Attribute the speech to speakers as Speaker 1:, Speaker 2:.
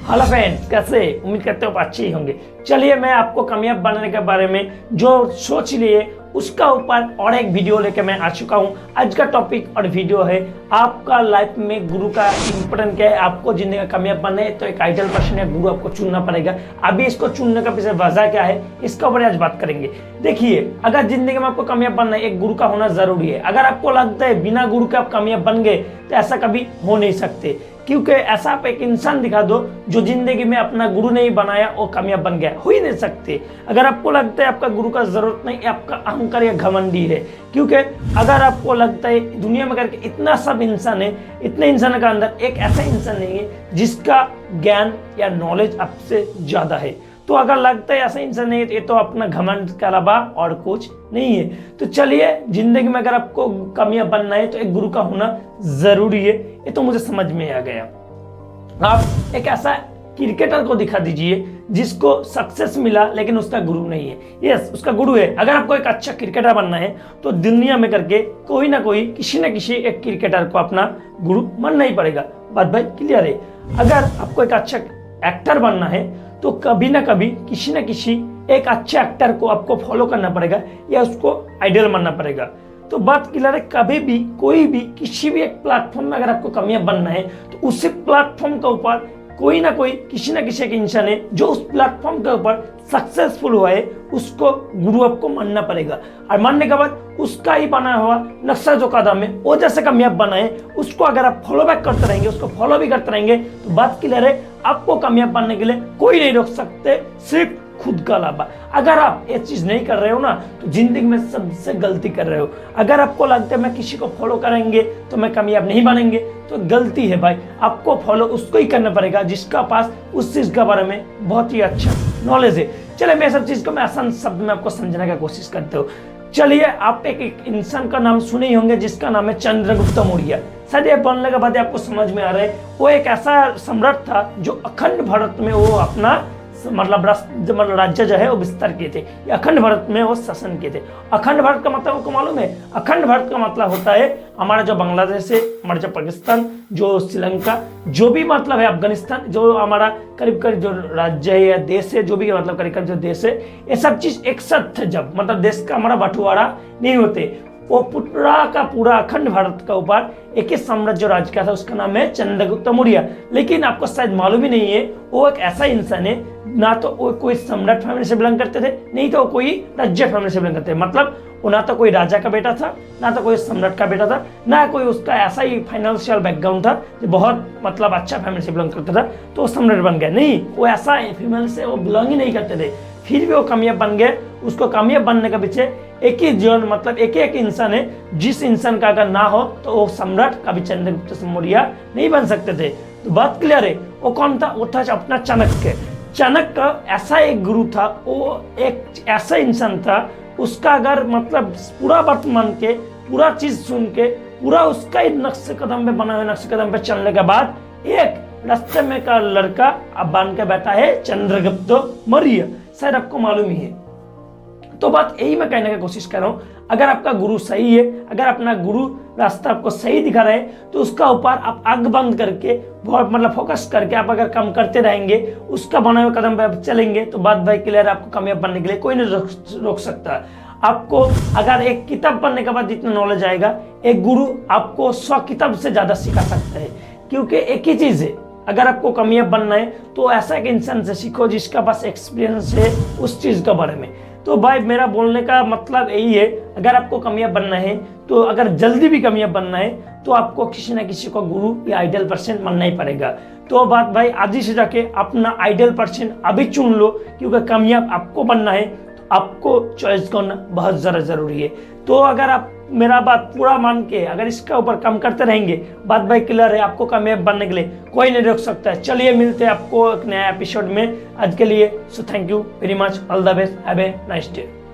Speaker 1: Hello friends, कैसे? उम्मीद करते हो आप अच्छे ही होंगे। चलिए मैं आपको कामयाब बनने के बारे में जो सोच लिए उसका ऊपर और एक वीडियो लेकर मैं आ चुका हूँ। आज का टॉपिक और वीडियो है आपका लाइफ में गुरु का इम्पोर्टेंट क्या है। आपको जिंदगी में कामयाब बनना है तो एक आइडियल पर्सन या गुरु आपको चुनना पड़ेगा। अभी इसको चुनने का पीछे वजह क्या है इसका ऊपर आज बात करेंगे। देखिए, अगर जिंदगी में आपको कामयाब बनना है एक गुरु का होना जरूरी है। अगर आपको लगता है बिना गुरु के आप कामयाब बन गए तो ऐसा कभी हो नहीं सकते, क्योंकि ऐसा आप एक इंसान दिखा दो जो जिंदगी में अपना गुरु नहीं बनाया और कामयाब बन गया, हो ही नहीं सकते। अगर आपको लगता है आपका गुरु का जरूरत नहीं, आपका अहंकार या घमंडी है। क्योंकि अगर आपको लगता है दुनिया में करके इतना सब इंसान है, इतने इंसान का अंदर एक ऐसा इंसान नहीं है जिसका ज्ञान या नॉलेज आपसे ज्यादा है, तो अगर लगता है ऐसा इंसान नहीं है ये तो अपना घमंड के अलावा और कुछ नहीं है। तो चलिए, जिंदगी में अगर आपको कामयाब बनना है तो एक गुरु का होना जरूरी है, ये तो मुझे समझ में आ गया। आप एक ऐसा क्रिकेटर को दिखा दीजिए जिसको सक्सेस मिला लेकिन उसका गुरु नहीं है। यस, उसका गुरु है। अगर आपको एक अच्छा क्रिकेटर बनना है तो दुनिया में करके कोई ना कोई किसी न किसी एक क्रिकेटर को अपना गुरु मानना ही पड़ेगा। बात भाई क्लियर है। अगर आपको एक अच्छा एक्टर बनना है तो कभी ना कभी किसी न किसी एक अच्छे एक्टर को आपको फॉलो करना पड़ेगा या उसको आइडियल मानना पड़ेगा। तो बात क्लियर है, कभी भी कोई भी किसी भी एक प्लेटफॉर्म में अगर आपको कामयाब बनना है तो उसी प्लेटफॉर्म के ऊपर कोई ना कोई किसी न किसी एक इंसान है जो उस प्लेटफॉर्म के ऊपर सक्सेसफुल हुआ है, उसको गुरु आपको मानना पड़ेगा। और मानने के बाद उसका ही बना हुआ नक्शा जो कदम है वो जैसे कामयाब बना है उसको अगर आप फॉलो बैक करते रहेंगे, उसको फॉलो भी करते रहेंगे तो बात क्लियर है, आपको कामयाब बनने के लिए कोई नहीं रोक सकते, सिर्फ खुद का अलावा। अगर आप ये चीज नहीं कर रहे हो ना तो जिंदगी में सबसे गलती कर रहे हो। अगर आपको लगता है मैं किसी को फॉलो करेंगे तो मैं कामयाब नहीं बनेंगे तो गलती है भाई। आपको फॉलो उसको ही करना पड़ेगा जिसका पास उस चीज के बारे में बहुत ही अच्छा नॉलेज है। चलिए, मैं सब चीज को मैं आसान शब्द में आपको समझने की कोशिश करता हूँ। चलिए, आप एक इंसान का नाम सुने ही होंगे जिसका नाम है चंद्रगुप्त मौर्य। शायद ये बनने के बाद आपको समझ में आ रहा है, वो एक ऐसा सम्राट था जो अखंड भारत में वो अपना मतलब राज्य जो है वो विस्तार किए थे। अखंड भारत में वो शासन किए थे। अखंड भारत का मतलब आपको मालूम है? अखंड भारत का मतलब होता है हमारा जो बांग्लादेश है, हमारा जो पाकिस्तान, जो श्रीलंका, जो भी मतलब है अफगानिस्तान, जो हमारा करीब करीब जो राज्य है या देश है, जो भी मतलब करीब करीब जो देश है, ये सब चीज एक साथ थे। जब मतलब देश का हमारा बंटवारा नहीं होते, वो पूरा का पूरा अखंड भारत का ऊपर एक ही साम्राज्य राज किया था, उसका नाम है चंद्रगुप्त मौर्य। लेकिन आपको शायद मालूम ही नहीं है, वो एक ऐसा इंसान है ना तो वो कोई सम्राट फैमिली से बिलोंग करते थे, नहीं तो कोई राज्य फैमिली से बिलोंग करते थे। मतलब वो ना तो कोई राजा का बेटा था, ना तो कोई सम्राट का बेटा था, ना कोई उसका ऐसा ही फाइनेंशियल बैकग्राउंड था जो बहुत मतलब अच्छा फैमिली से बिलोंग करता था तो वो सम्राट बन गया। नहीं, वो ऐसा फैमिली से वो बिलोंग ही नहीं करते थे, फिर भी वो कामयाब बन गए। उसको कामयाब बनने के पीछे एक ही जीवन मतलब एक इंसान है, जिस इंसान का अगर ना हो तो वो सम्राट कभी चंद्रगुप्त मौर्य नहीं बन सकते थे। तो बात क्लियर है। वो कौन था? वो था अपना चाणक्य। चाणक्य ऐसा एक गुरु था, वो एक ऐसा इंसान था, उसका अगर मतलब पूरा बात मान के, पूरा चीज सुन के, पूरा उसका ही नक्शे कदम पे बना हुआ नक्शे कदम पे चलने के बाद एक रास्ते में का लड़का अब बन के बैठा है चंद्रगुप्त मौर्य। शायद आपको मालूम ही है। तो बात यही मैं कहने की कोशिश कर रहा हूँ, अगर आपका गुरु सही है, अगर अपना गुरु रास्ता आपको सही दिखा रहा है तो उसका ऊपर आप आंख बंद करके बहुत मतलब फोकस करके आप अगर काम करते रहेंगे, उसका बना हुए कदम पे आप चलेंगे तो बात भाई क्लियर, आपको कामयाब बनने के लिए कोई नहीं रोक सकता। आपको अगर एक किताब पढ़ने के बाद जितना नॉलेज आएगा, एक गुरु आपको 100 किताब से ज्यादा सिखा सकता है। क्योंकि एक ही चीज है, अगर आपको कामयाब बनना है तो ऐसा एक इंसान से सीखो जिसका पास एक्सपीरियंस है उस चीज के बारे में। तो भाई मेरा बोलने का मतलब यही है, अगर आपको कामयाब बनना है तो अगर जल्दी भी कामयाब बनना है तो आपको किसी ना किसी को गुरु या आइडियल पर्सन मानना ही पड़ेगा। तो बात भाई आज ही से जाके अपना आइडियल पर्सन अभी चुन लो, क्योंकि कामयाब आपको बनना है तो आपको चॉइस करना बहुत ज़्यादा जरूरी है। तो अगर आप मेरा बात पूरा मान के अगर इसका ऊपर काम करते रहेंगे, बात भाई क्लियर है, आपको कामयाब बनने के लिए कोई नहीं रोक सकता है। चलिए, मिलते हैं आपको एक नया एपिसोड में। आज के लिए so thank you very much, all the best, have a nice day.